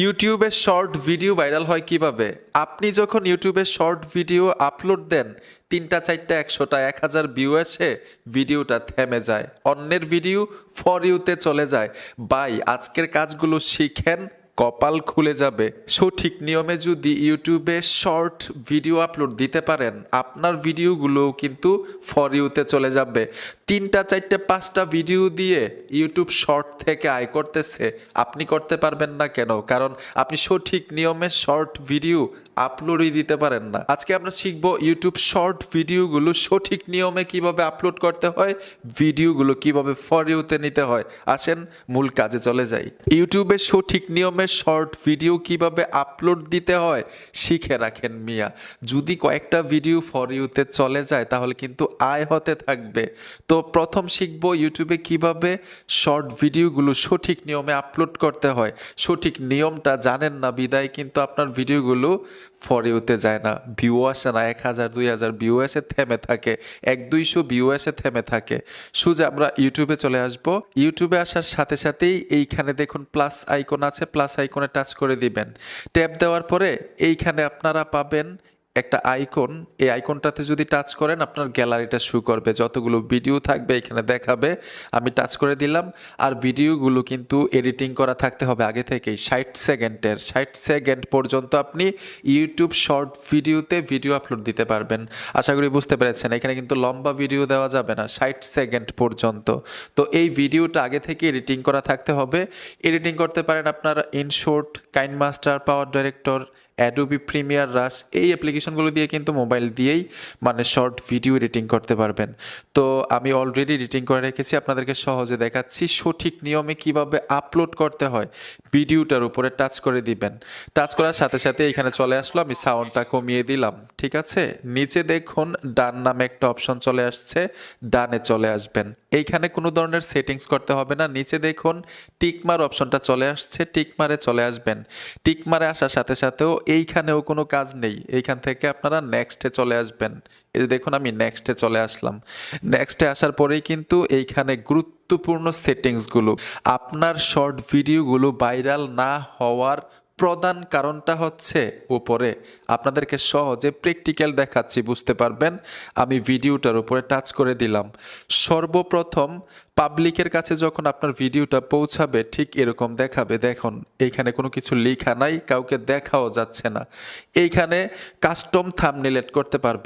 ইউটিউবে short video viral হয় কিভাবে? আপনি যখন ইউটিউবে শর্ট ভিডিও আপলোড দেন, ৩টা ৪টা ১০০টা ১,০০০ ভিউ আসে, ভিডিওটা থেমে যায়। অন্যের ভিডিও ফর ইউতে চলে যায়। ভাই আজকের কাজগুলো শিখেন, কপাল খুলে যাবে। সঠিক নিয়মে যদি ইউটিউবে শর্ট ভিডিও আপলোড দিতে পারেন, আপনার ভিডিওগুলোও কিন্তু ফর ইউতে চলে যাবে। ৩টা ৪টা ৫টা ভিডিও দিয়ে ইউটিউব শর্ট থেকে আয় করতেছে, আপনি করতে পারবেন না কেন? কারণ আপনি সঠিক নিয়মে শর্ট ভিডিও আপলোডই দিতে পারেন না। আজকে আমরা শিখবো ইউটিউব শর্ট ভিডিওগুলো সঠিক নিয়মে কিভাবে আপলোড করতে হয়, ভিডিওগুলো কিভাবে ফর ইউতে নিতে হয়। আসেন মূল কাজে চলে যাই। ইউটিউবে সঠিক নিয়মে শর্ট ভিডিও কিভাবে আপলোড দিতে হয় শিখে রাখেন মিয়া। যদি কয়েকটা ভিডিও ফর ইউতে চলে যায় তাহলে কিন্তু আয় হতে থাকবে। তো প্রথম শিখবো ইউটিউবে কিভাবে শর্ট ভিডিওগুলো সঠিক নিয়মে আপলোড করতে হয়। সঠিক নিয়মটা জানেন না বিদায় কিন্তু আপনার ভিডিওগুলো ফর ইউতে যায় না, ভিউ আসে না, ১,০০০ ২,০০০ ভিউ এসে থেমে থাকে, ১-২০০ ভিউ এসে থেমে থাকে। সোজা আমরা ইউটিউবে চলে আসব। ইউটিউবে আসার সাথে সাথেই এইখানে দেখুন প্লাস আইকন আছে, প্লাস আইকনে টাচ করে দিবেন। ট্যাপ দেওয়ার পরে এইখানে আপনারা পাবেন একটা আইকন। এই আইকনটাতে যদি টাচ করেন আপনার গ্যালারিটা শো করবে, যতগুলো ভিডিও থাকবে এখানে দেখাবে। আমি টাচ করে দিলাম। আর ভিডিওগুলো কিন্তু এডিটিং করা থাকতে হবে আগে থেকেই। 60 সেকেন্ড পর্যন্ত আপনি ইউটিউব শর্ট ভিডিওতে ভিডিও আপলোড দিতে পারবেন। আশা করি বুঝতে পেরেছেন। এখানে কিন্তু লম্বা ভিডিও দেওয়া যাবে না, 60 সেকেন্ড পর্যন্ত। তো এই ভিডিওটা আগে থেকে এডিটিং করা থাকতে হবে। এডিটিং করতে পারেন আপনারা ইনশর্ট, কাইনমাস্টার, পাওয়ার ডাইরেক্টর, অ্যাডোবি প্রিমিয়ার, রাশ, এই অ্যাপ্লিকেশনগুলো দিয়ে কিন্তু মোবাইল দিয়েই মানে শর্ট ভিডিও এডিটিং করতে পারবেন। তো আমি অলরেডি এডিটিং করে রেখেছি, আপনাদেরকে সহজে দেখাচ্ছি সঠিক নিয়মে কিভাবে আপলোড করতে হয়। ভিডিওটার উপরে টাচ করে দিবেন। টাচ করার সাথে সাথে এখানে চলে আসলো, আমি সাউন্ডটা কমিয়ে দিলাম, ঠিক আছে। নিচে দেখুন ডান নামে একটা অপশন চলে আসছে, ডানে চলে আসবেন। এইখানে কোনো ধরনের সেটিংস করতে হবে না। নিচে দেখুন টিকমার অপশনটা চলে আসছে, টিকমারে চলে আসবেন। টিকমারে আসার সাথে সাথেও এইখানেও কোনো কাজ নেই, এইখান থেকে আপনারা নেক্সটে চলে আসবেন। এই যে দেখুন আমি নেক্সটে চলে আসলাম। নেক্সটে আসার পরেই কিন্তু এইখানে গুরুত্বপূর্ণ সেটিংসগুলো, আপনার শর্ট ভিডিওগুলো ভাইরাল না হওয়ার প্রধান কারণটা হচ্ছে উপরে। আপনাদেরকে সহজে প্র্যাকটিক্যাল দেখাচ্ছি, বুঝতে পারবেন। আমি ভিডিওটার উপরে টাচ করে দিলাম। সর্বপ্রথম পাবলিকের কাছে যখন আপনার ভিডিওটা পৌঁছাবে ঠিক এরকম দেখাবে। দেখুন এইখানে কোনো কিছু লেখা নাই, কাউকে দেখাও যাচ্ছে না। এইখানে কাস্টম থাম্বনেল এড করতে পারবে।